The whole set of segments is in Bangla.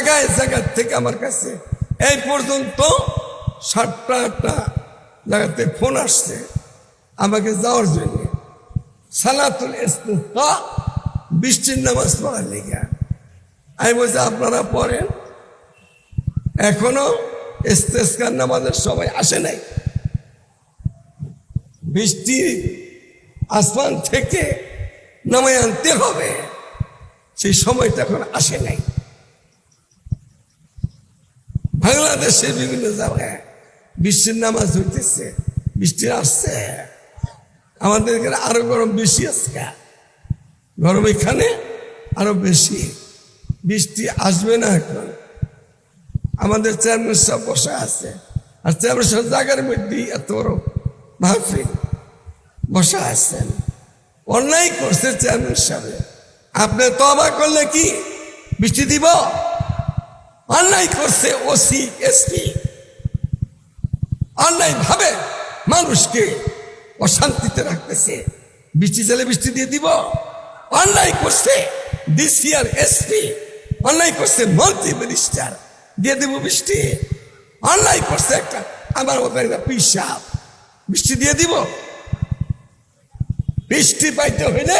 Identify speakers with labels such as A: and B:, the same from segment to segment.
A: জায়গায় জায়গার থেকে আমার কাছে এই পর্যন্ত 7টা জায়গাতে ফোন আসছে আমাকে যাওয়ার জন্য সালাতুল ইস্তিসকা বৃষ্টির নামাজ পড়ার লেগে। আমি বলছি আপনারা পড়েন, এখনো ইস্তিসকার নামাজের সময় আসে নাই। বৃষ্টি আসমান থেকে নামায় আনতে হবে, সেই সময়টা এখন আসে নাই। বাংলাদেশের বিভিন্ন জায়গায় বৃষ্টির নামাজ হইতেছে, বৃষ্টি আসছে। আমাদের এখানে আরো গরম বেশি আছে, গরম এখানে আরো বেশি। বৃষ্টি আসবে না এখন। আমাদের চেয়ারম্যান সাহেব বসে আছে, আর চেয়ারম্যান সাহেব জায়গার মধ্যেই এত বড় মাহফিল বসে আছেন। অন্যায় করছে চেয়ারম্যান সাহেব। আপনি তওবা করলে কি বৃষ্টি দিব? অন্যায় করছে ওসি এসপি, অন্যায় ভাবে মানুষকে অশান্তিতে রাখতেছে। বৃষ্টি চাইলে বৃষ্টি দিয়ে দিব? অন্যায় করছে ডিসি আর এসপি, অন্যায় করছে মন্ত্রী মিনিস্টার, দিয়ে দেব বৃষ্টি? অন্যায় করছে একটা আমার মতো একটা পিসাব, বৃষ্টি দিয়ে দিব? বৃষ্টি পাইতে হইলে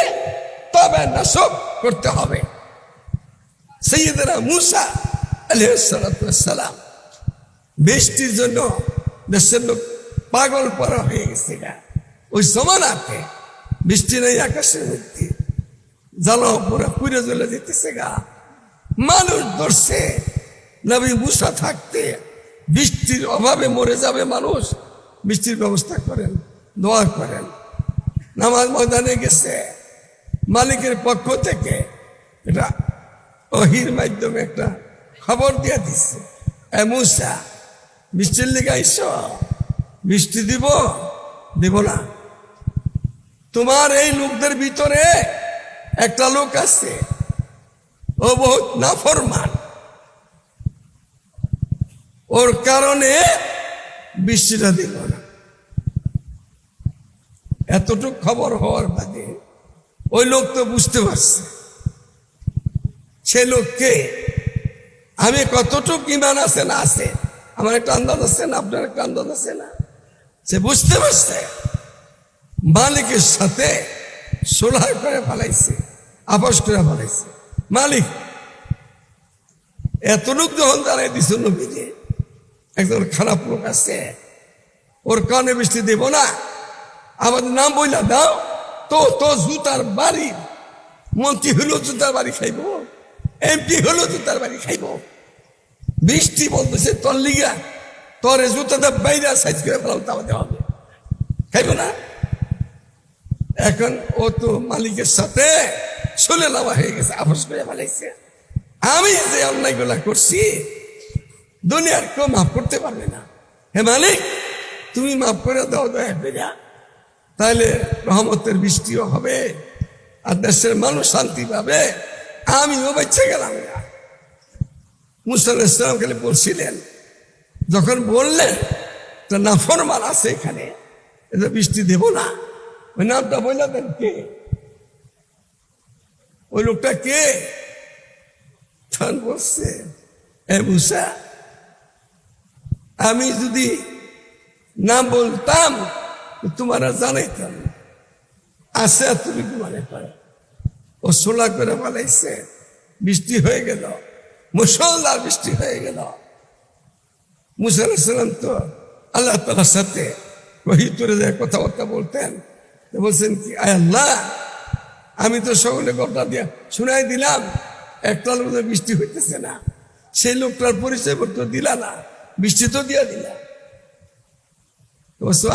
A: তবে নাশক করতে হবে। সাইয়েদনা মুসা আলাইহিস সালাম বৃষ্টির জন্য দেশের লোক পাগল পরা হয়ে গেছে। ওই জমানাতে বৃষ্টি নেই, আকাশের মধ্যে জ্বালা পুরা পুড়ে জ্বলে যেতেছে গা। মানুষ ধরছে নবী মুসা থাকতে বৃষ্টির অভাবে মরে যাবে মানুষ, বৃষ্টির ব্যবস্থা করেন, দোয়া করেন। নামাজ ময়দানে গেছে, মালিকের পক্ষ থেকে এটা ওহীর মাধ্যমে একটা খবর দিয়ে দিচ্ছে, এ মুসা বৃষ্টির লেগে আইস, বৃষ্টি দিব? দিব না। তোমার এই লোকদের ভিতরে একটা লোক আছে, ও বহুত নাফরমান, ওর কারণে বৃষ্টিটা দিব না। এতটুকু খবর হওয়ার বাদে ওই লোক তো বুঝতে পারছে সে লোককে আমি কতটুকু ইমান আছে না আছে, আমার একটা আন্দাজ আছে না, আপনার একটা আন্দাজ আছে না। সে বুঝতে পারছে মালিকের সাথে সোলাহ করে ফেলাইছে, আপোষ করে ফেলাইছে। মালিক এত লোক যখন জানাই দিছ নবীকে একজন খারাপ লোক আছে, ওর কারণে বৃষ্টি দেব না, আমাদের নাম বইলা দাও তো। তো জুতার বাড়ি, মন্ত্রী হলো জুতার বাড়ি খাইব, এমপি হলো জুতার বাড়ি খাইব। বৃষ্টি বলতেছে তোর লিগা, তোর জুতাটা বাইরে সাইজ করে ফেলাম, তাহলে হবে, খাইব না। এখন ও তো মালিকের সাথে চলে নেওয়া হয়ে গেছে, আপোষ করে ফেলাইছে। আমি যে অন্যায় গুলা করছি দুনিয়ার কেউ মাফ করতে পারবে না। হে মালিক, তুমি মাফ করে দাও দয়া করে, তাহলে রহমতের বৃষ্টিও হবে আর দেশের মানুষ শান্তি পাবে, আমিও বেঁচে গেলাম না। মুসা আলাইহিস সালাম খালি বলছিলেন, যখন বললেন তো নাফরমান আছে এখানে, এটা বৃষ্টি দেব না, ওই নামটা বললেন কে? ওই লোকটা কে? তখন বলছে, এ মুসা, আমি যদি না বলতাম তোমারা জানাইতাম, আছে তুমি মনে করো। ও সোলা করে পালাইছে, বৃষ্টি হয়ে গেল, মুষলধার বৃষ্টি হয়ে গেল। মুসা আলাইহিস সালাম তো আল্লাহ তাআলার সাথে ওহী করে যায় কথাবার্তা বলতেন। বলছেন কি, আয় আল্লাহ, আমি তো সকলে ঘটনা দিয়া শুনাই দিলাম, একটা লোক বৃষ্টি হইতেছে না, সেই লোকটার পরিচয় পত্র দিলা না, বৃষ্টি তো দিয়া দিলা।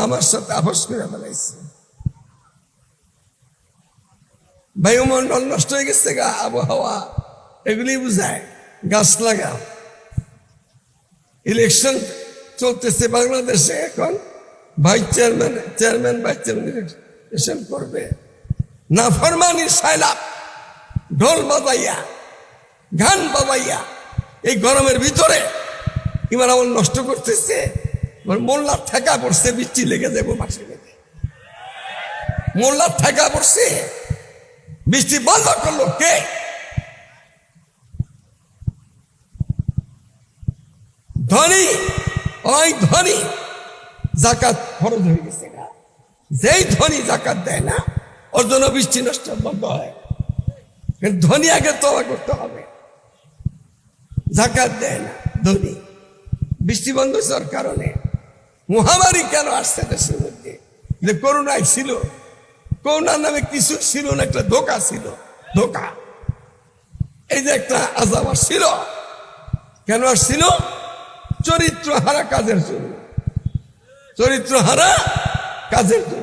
A: আমার সাথে আপোষ করে ফেলাইছে। বায়ুমণ্ডল নষ্ট হয়ে গেছে গা, আবহাওয়া এগুলি বুঝায়। গাছ লাগাও। ইলেকশন চলতেছে বাংলাদেশে, এখন vice chairman vice chairman election করবে। নাফরমানির সাইলাপ, ঢোল বাজাইয়া, গান বাজাইয়া এই গরমের ভিতরে ইমান আমল নষ্ট করতেছে। মোল্লার ঠেকা পড়ছে, বৃষ্টি লেগে যাবো মাসে লেগে, মোল্লার ঠেকা পড়ছে, বৃষ্টি বন্ধ করলো কে? ধনী, ওই ধনী জাকাত ফরজ হয়ে গেছে না। যেই ধনী জাকাত দেয় না ওর জন্য বৃষ্টি নষ্ট বন্ধ হয়। কিন্তু ধনী আগে তওবা করতে হবে, জাকাত দেয় না ধনী, বৃষ্টি বন্ধ হওয়ার কারণে। মহামারী কেন আসছে দেশের মধ্যে? যে করোনায় ছিল, করোনার নামে কিছু ছিল না, একটা ধোঁকা ছিল, ধোঁকা। এই যে একটা আযাব আসছিল, কেন আসছিল? চরিত্র হারা কাজের জন্য, চরিত্র হারা কাজের জন্য।